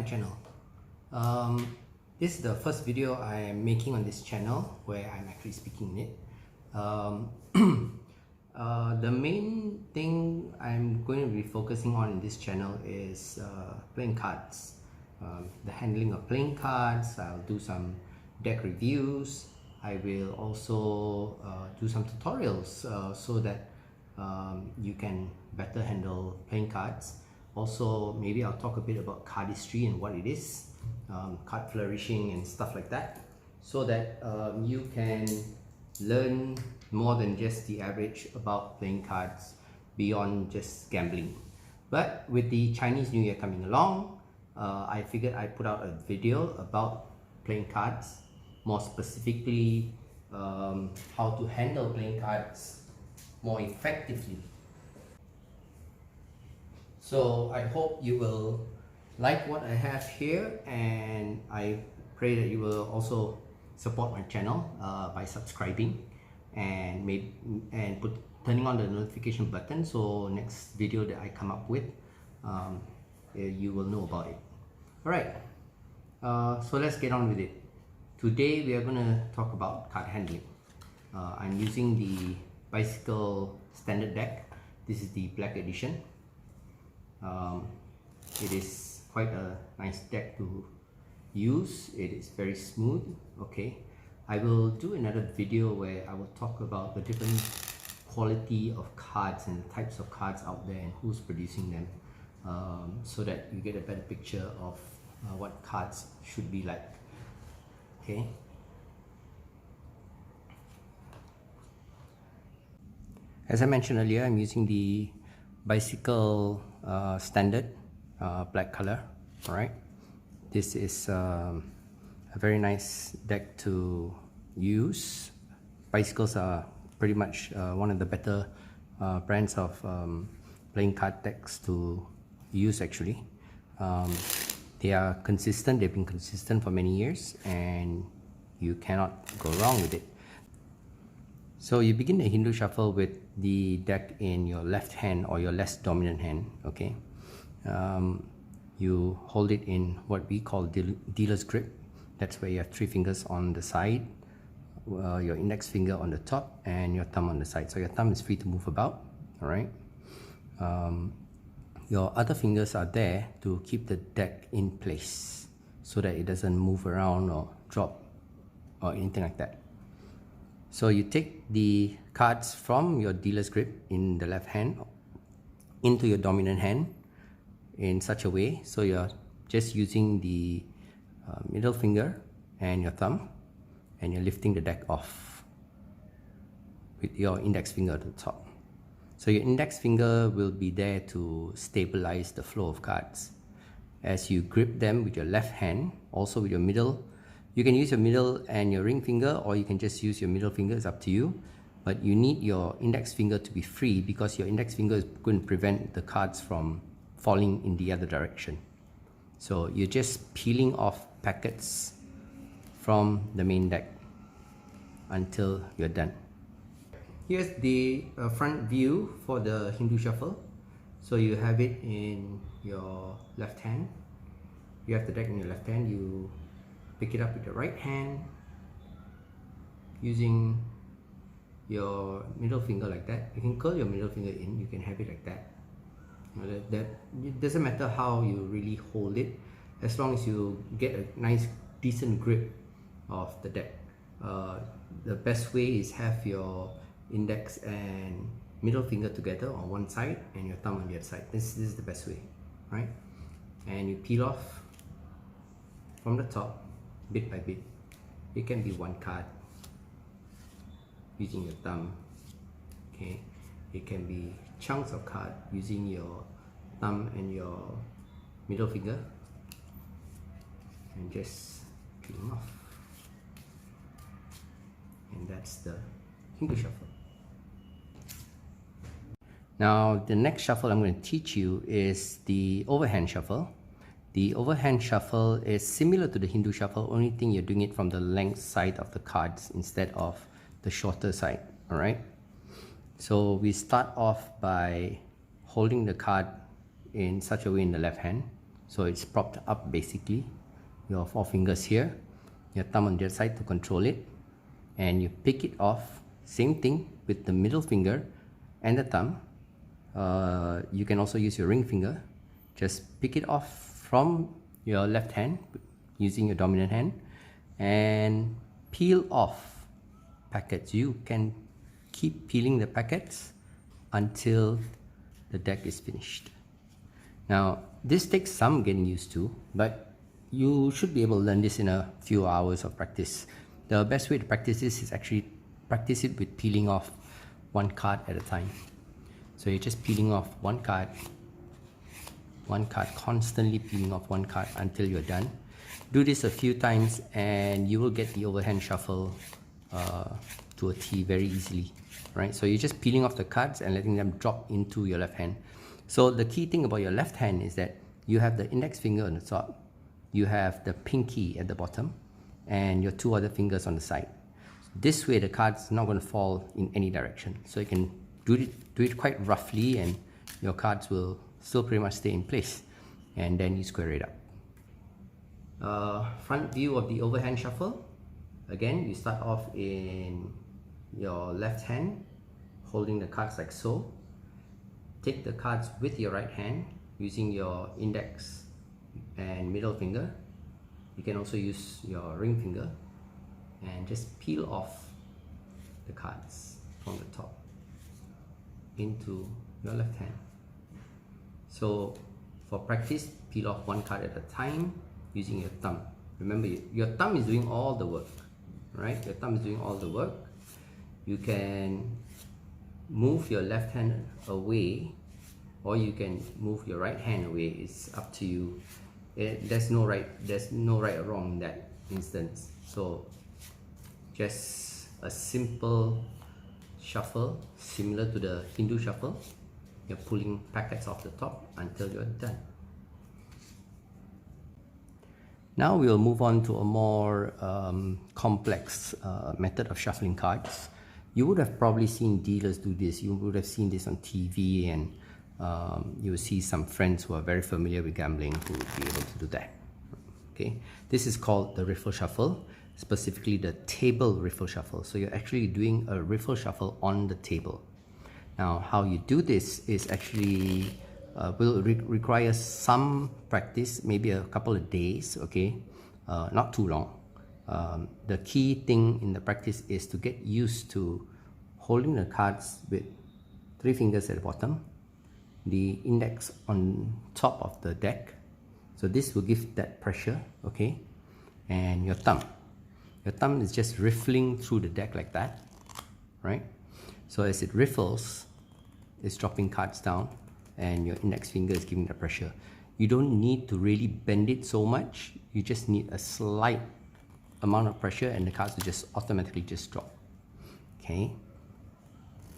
my channel. This is the first video I am making on this channel where I'm actually speaking in it. The main thing I'm going to be focusing on in this channel is playing cards. The handling of playing cards. I'll do some deck reviews. I will also do some tutorials so that you can better handle playing cards. Also, maybe I'll talk a bit about card history and what it is, card flourishing and stuff like that, so that you can learn more than just the average about playing cards beyond just gambling. But with the Chinese New Year coming along, I figured I'd put out a video about playing cards, more specifically how to handle playing cards more effectively. So I hope you will like what I have here, and I pray that you will also support my channel by subscribing and turning on the notification button, so next video that I come up with, you will know about it. Alright, so let's get on with it. Today we are going to talk about card handling. I'm using the Bicycle Standard deck. This is the Black Edition. It is quite a nice deck to use. It is very smooth. Okay, I will do another video where I will talk about the different quality of cards and the types of cards out there and who's producing them, so that you get a better picture of what cards should be like. Okay. As I mentioned earlier, I'm using the Bicycle Standard black color. All right, this is a very nice deck to use. Bicycles are pretty much one of the better brands of playing card decks to use actually. They are consistent. They've been consistent for many years, and you cannot go wrong with it. So you begin the Hindu Shuffle with the deck in your left hand or your less dominant hand. Okay, you hold it in what we call dealer's grip. That's where you have 3 fingers on the side, your index finger on the top, and your thumb on the side. So your thumb is free to move about. All right. Your other fingers are there to keep the deck in place so that it doesn't move around or drop or anything like that. So you take the cards from your dealer's grip in the left hand into your dominant hand in such a way so you're just using the middle finger and your thumb, and you're lifting the deck off with your index finger at the top. So your index finger will be there to stabilize the flow of cards. As you grip them with your left hand, also with your middle, you can use your middle and your ring finger, or you can just use your middle finger, it's up to you. But you need your index finger to be free, because your index finger is going to prevent the cards from falling in the other direction. So you're just peeling off packets from the main deck until you're done. Here's the front view for the Hindu Shuffle. So you have it in your left hand. You have the deck in your left hand. You pick it up with the right hand using your middle finger like that. You can curl your middle finger in. You can have it like that. It doesn't matter how you really hold it, as long as you get a nice decent grip of the deck. The best way is have your index and middle finger together on one side and your thumb on the other side. This is the best way, right? And you peel off from the top bit by bit. It can be one card using your thumb. Okay, it can be chunks of card using your thumb and your middle finger, and just peeling off. And that's the Hindu Shuffle. Now the next shuffle I'm going to teach you is the overhand shuffle. The overhand shuffle is similar to the Hindu Shuffle, only thing you're doing it from the length side of the cards instead of the shorter side. Alright, so we start off by holding the card in such a way in the left hand. So it's propped up basically. Your 4 fingers here, your thumb on the other side to control it, and you pick it off. Same thing with the middle finger and the thumb. You can also use your ring finger. Just pick it off from your left hand using your dominant hand and peel off packets. You can keep peeling the packets until the deck is finished. Now this takes some getting used to, but you should be able to learn this in a few hours of practice. The best way to practice this is actually practice it with peeling off one card at a time. So you're just peeling off one card, constantly peeling off one card until you're done. Do this a few times and you will get the overhand shuffle to a T very easily, right? So you're just peeling off the cards and letting them drop into your left hand. So the key thing about your left hand is that you have the index finger on the top, you have the pinky at the bottom, and your 2 other fingers on the side. This way the card's not going to fall in any direction. So you can do it quite roughly and your cards will still pretty much stay in place, and then you square it up. Front view of the overhand shuffle. Again, you start off in your left hand, holding the cards like so. Take the cards with your right hand using your index and middle finger. You can also use your ring finger and just peel off the cards from the top into your left hand. So for practice, peel off one card at a time using your thumb. Remember, your thumb is doing all the work, right? Your thumb is doing all the work. You can move your left hand away or you can move your right hand away. It's up to you. There's no right or wrong in that instance. So just a simple shuffle similar to the Hindu shuffle. You're pulling packets off the top until you're done. Now we'll move on to a more complex method of shuffling cards. You would have probably seen dealers do this. You would have seen this on TV, and you will see some friends who are very familiar with gambling who will be able to do that. Okay, this is called the Riffle Shuffle, specifically the table Riffle Shuffle. So you're actually doing a Riffle Shuffle on the table. Now, how you do this is actually will require some practice, maybe a couple of days, okay, not too long. The key thing in the practice is to get used to holding the cards with 3 fingers at the bottom, the index on top of the deck. So this will give that pressure, okay, and your thumb. Your thumb is just riffling through the deck like that, right? So as it riffles, it's dropping cards down and your index finger is giving the pressure. You don't need to really bend it so much. You just need a slight amount of pressure and the cards will just automatically just drop. Okay.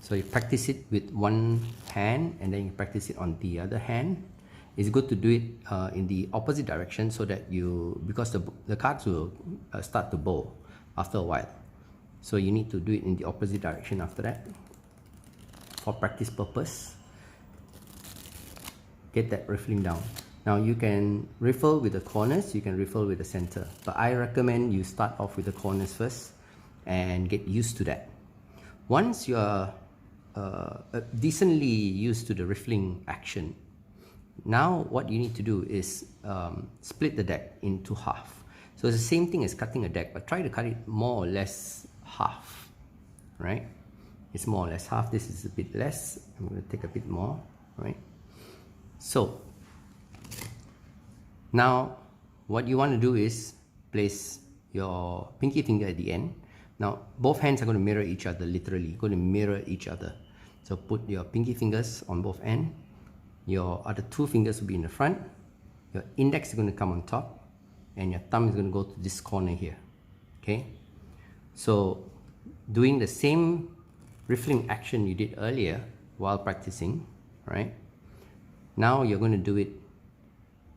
So you practice it with one hand and then you practice it on the other hand. It's good to do it in the opposite direction so that because the cards will start to bow after a while. So you need to do it in the opposite direction after that. For practice purpose, get that riffling down. Now you can riffle with the corners, you can riffle with the center, but I recommend you start off with the corners first and get used to that. Once you are decently used to the riffling action, now what you need to do is split the deck into half. So it's the same thing as cutting a deck, but try to cut it more or less half, right? It's more or less half. This is a bit less. I'm going to take a bit more, right? So now what you want to do is place your pinky finger at the end. Now both hands are going to mirror each other, literally going to mirror each other. So put your pinky fingers on both ends. Your other 2 fingers will be in the front. Your index is going to come on top and your thumb is going to go to this corner here. Okay, so doing the same riffling action you did earlier while practicing, right? Now you're going to do it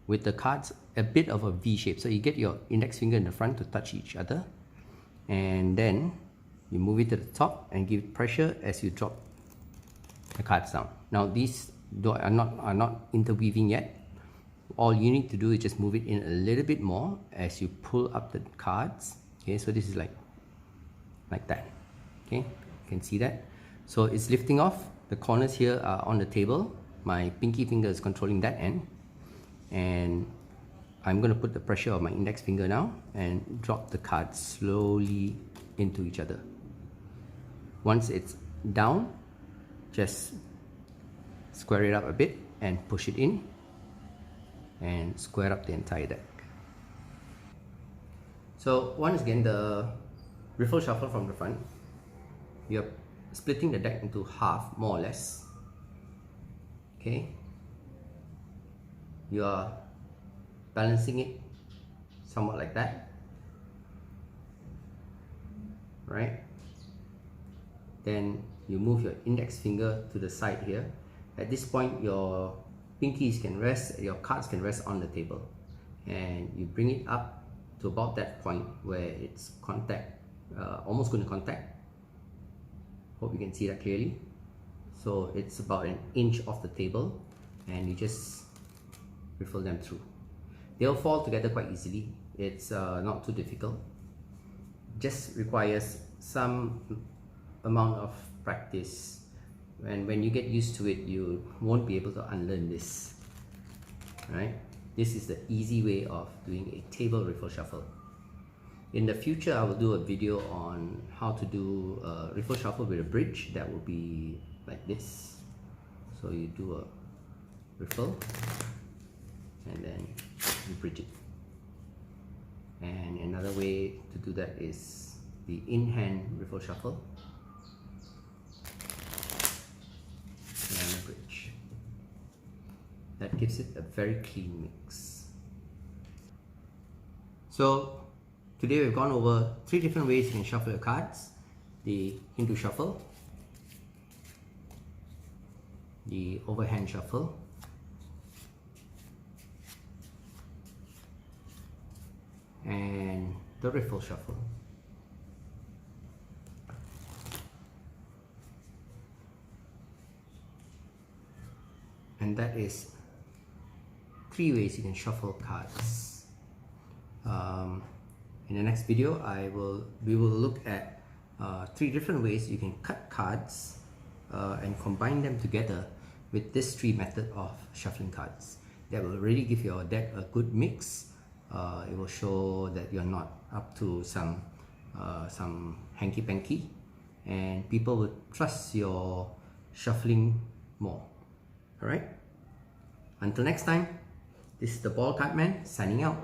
with the cards a bit of a V shape. So you get your index finger in the front to touch each other, and then you move it to the top and give it pressure as you drop the cards down. Now these are not interweaving yet. all you need to do is just move it in a little bit more as you pull up the cards. Okay, so this is like that. Okay, you can see that. So it's lifting off. The corners here are on the table. My pinky finger is controlling that end, and I'm going to put the pressure of my index finger now and drop the cards slowly into each other. Once it's down, just square it up a bit and push it in and square up the entire deck. So once again, the Riffle Shuffle from the front, you're splitting the deck into half, more or less. Okay, you are balancing it somewhat like that, right? Then you move your index finger to the side here. At this point, your pinkies can rest, your cards can rest on the table, and you bring it up to about that point where it's almost going to contact. Hope you can see that clearly. So it's about an inch off the table, and you just riffle them through. They'll fall together quite easily. It's not too difficult. Just requires some amount of practice, and when you get used to it, you won't be able to unlearn this. Right? This is the easy way of doing a table riffle shuffle. In the future, I will do a video on how to do a riffle shuffle with a bridge that will be like this. So you do a riffle and then you bridge it. And another way to do that is the in-hand riffle shuffle and a bridge. That gives it a very clean mix. So today we've gone over 3 different ways you can shuffle your cards: the Hindu shuffle, the overhand shuffle, and the riffle shuffle. And that is 3 ways you can shuffle cards. In the next video, we will look at 3 different ways you can cut cards and combine them together with this 3 method of shuffling cards. That will really give your deck a good mix. It will show that you're not up to some hanky-panky, and people will trust your shuffling more. Alright? Until next time, this is the Ball Card Man signing out.